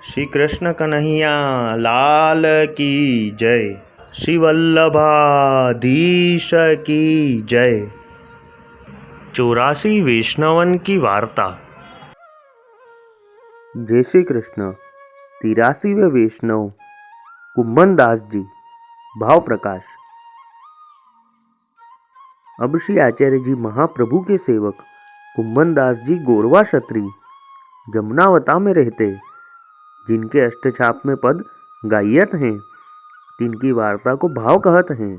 श्री कृष्ण कन्हैया लाल की जय। श्री वल्लभाधीश की जय। 84 वैष्णवन की वार्ता। जय श्री कृष्ण। 83वें वैष्णव कुंभन दास जी। भाव प्रकाश। अब श्री आचार्य जी महाप्रभु के सेवक कुंभन दास जी गोरवा क्षत्रिय जमुनावता में रहते, जिनके अष्टछाप में पद गायत हैं, तिनकी वार्ता को भाव कहत हैं।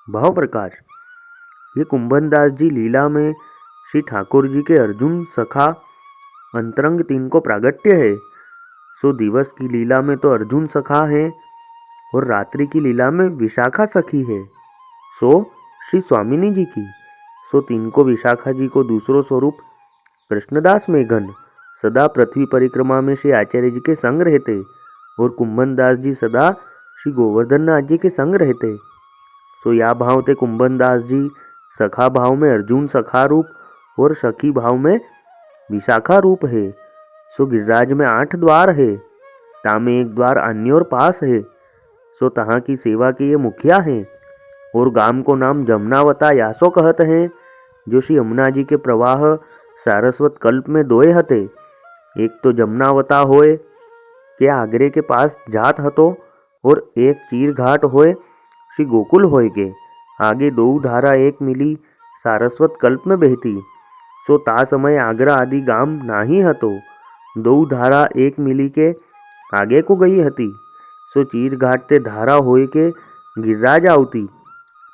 भाव प्रकाश। ये कुंभन दास जी लीला में श्री ठाकुर जी के अर्जुन सखा अंतरंग तीन को प्रागट्य है। सो दिवस की लीला में तो अर्जुन सखा है और रात्रि की लीला में विशाखा सखी है। सो श्री स्वामिनी जी की। सो तीन को विशाखा जी को दूसरो स्वरूप कृष्णदास मेघन सदा पृथ्वी परिक्रमा में श्री आचार्य जी के संग रहते और कुंभन दास जी सदा श्री गोवर्धन नाथ जी के संग रहते। सो या भाव ते कुंभन दास जी सखा भाव में अर्जुन सखा रूप और सखी भाव में विशाखा रूप है। सो गिरिराज में 8 द्वार है, तामे एक द्वार अन्य और पास है। सो तहाँ की सेवा के ये मुखिया हैं और गाम को नाम जमुनावता यासो कहत हैं, जो श्री यमुना जी के प्रवाह सारस्वत कल्प में दोए हते। एक तो जमुनावता होए के आगरे के पास जात हतो और एक चीर घाट होए श्री गोकुल होए के आगे दो धारा एक मिली सारस्वत कल्प में बहती। सो ता समय आगरा आदि गाम नाही हतो, दो धारा एक मिली के आगे को गई हती। सो चीर घाट ते धारा होए के गिरिराज आवती।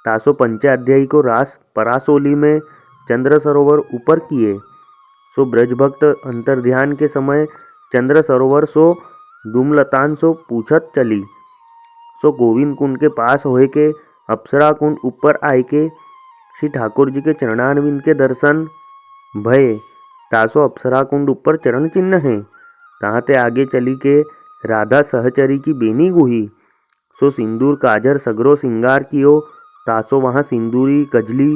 तासो पंचाध्यायी को रास परासोली में चंद्र सरोवर ऊपर किए। सो ब्रजभक्त अंतर्ध्यान के समय चंद्र सरोवर सो दुमलतान सो पूछत चली। सो गोविंद कुंड के पास होए के अप्सरा कुंड ऊपर आए के श्री ठाकुर जी के चरणारविंद के दर्शन भय। तासो अप्सरा कुंड ऊपर चरण चिन्ह है। तहाँ ते आगे चली के राधा सहचरी की बेनी गुही। सो सिंदूर काजर सगरो सिंगार कियो। तासो वहाँ सिंदूरी कजली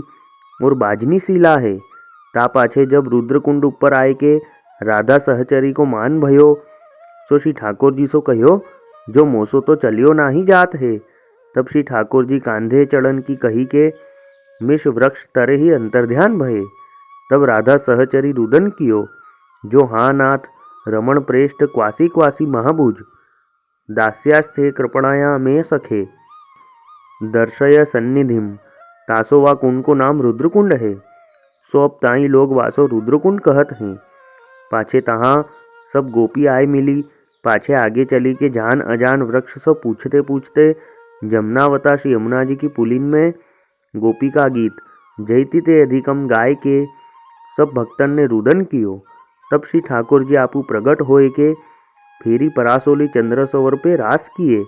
और बाजनी सीला है। ता पाछे जब रुद्रकुंड ऊपर आए के राधा सहचरी को मान भयो। सो श्री ठाकुर जी सो कहो, जो मोसो तो चलियो नाही जात है। तब श्री ठाकुर जी कांधे चढ़न की कही के मिश वृक्ष तरे ही अंतर्ध्यान भये। तब राधा सहचरी रुदन कियो, जो हाँ नाथ रमण प्रेष्ठ क्वासी क्वासी महाभुज दास्यास्थे कृपणाया में सखे दर्शय सन्निधिम। तासो वा कुंड को नाम रुद्रकुंड है। सो अब ताई लोग वासो रुद्रकुंड कहत हैं। पाछे तहाँ सब गोपी आए मिली। पाछे आगे चली के जान अजान वृक्ष सो पूछते पूछते जमुनावता श्री यमुना जी की पुलिन में गोपी का गीत जयति ते अधिकम गाय के सब भक्तन ने रुदन कियो। तब श्री ठाकुर जी आपू प्रगट होए के फेरी परासोली चंद्र सरोवर पे रास किए।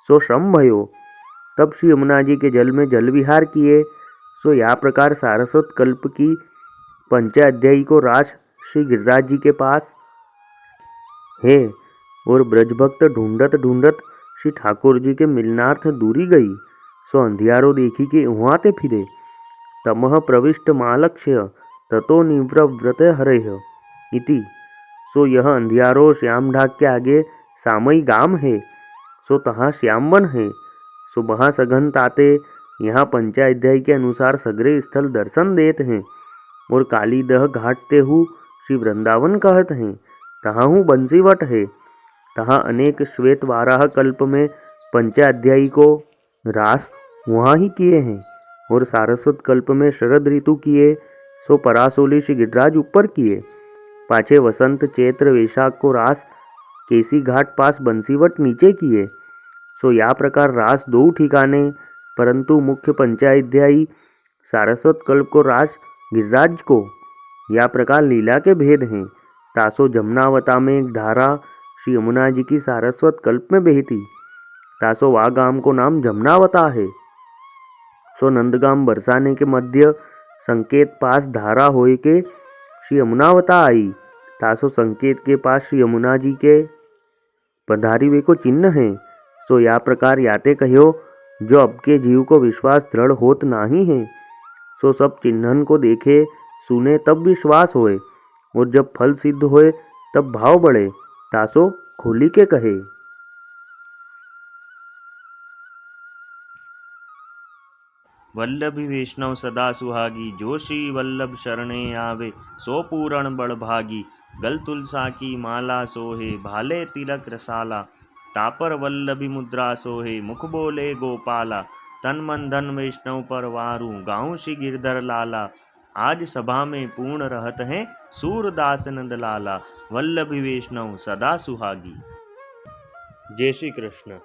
सो श्रम भयो। तब श्री यमुना जी के जल में जल विहार किए। सो या प्रकार सारस्वत कल्प की पंचाध्यायी को रास श्री गिरिराज जी के पास है और ब्रजभक्त ढूंढत ढूंढत श्री ठाकुर जी के मिलनार्थ दूरी गई। सो अंधियारो देखी के वहाँ ते फिरे। तमह प्रविष्ट मालक्ष्य ततो निव्रव्रत हरेह इति। सो यह अंधियारो श्याम ढाक के आगे सामई गाम है। सो तहाँ श्यामवन है। सो वहाँ सघन ताते यहाँ पंचाध्यायी के अनुसार सगरे स्थल दर्शन देत हैं और कालीदह घाट ते हु श्री वृंदावन कहत हैं। तहाँ हूँ बंसीवट है। तहाँ अनेक श्वेत वाराह कल्प में पंचाध्यायी को रास वहाँ ही किए हैं और सारस्वत कल्प में शरद ऋतु किए। सो परासोली श्री गिरिराज ऊपर किए। पाछे वसंत चैत्र वैशाख को रास केसी घाट पास बंसीवट नीचे किए। सो या प्रकार रास दो ठिकाने, परंतु मुख्य पंचाध्यायी सारस्वत कल्प को रास गिरिराज को। या प्रकार लीला के भेद हैं। तासो जमुनावता में एक धारा श्री यमुना जी की सारस्वत कल्प में बहती। तासो वा गाम को नाम जमुनावता है। सो नंदगाम बरसाने के मध्य संकेत पास धारा होए के श्री यमुनावता आई। तासो संकेत के पास श्री यमुना जी के पधारी वे को चिन्ह है। सो या प्रकार याते कहो, जो अब के जीव को विश्वास दृढ़ होत नाही है। सो सब चिन्हन को देखे सुने तब विश्वास होए और जब फल सिद्ध होए तब भाव बढ़े। तासो खोली के कहे। वल्लभी वैष्णव सदा सुहागी, जो श्री वल्लभ शरणे आवे, सो पूरण बड़भागी। गल तुलसा की माला सोहे, भाले तिलक रसाला, तापर वल्लभी मुद्रा सोहे, मुख बोले गोपाला। तन मन धन वैष्णव पर वारू, गाऊं श्री गिरधर लाला। आज सभा में पूर्ण रहत हैं, सूरदास नंद लाला। वल्लभी वैष्णव सदा सुहागी। जय श्री कृष्ण।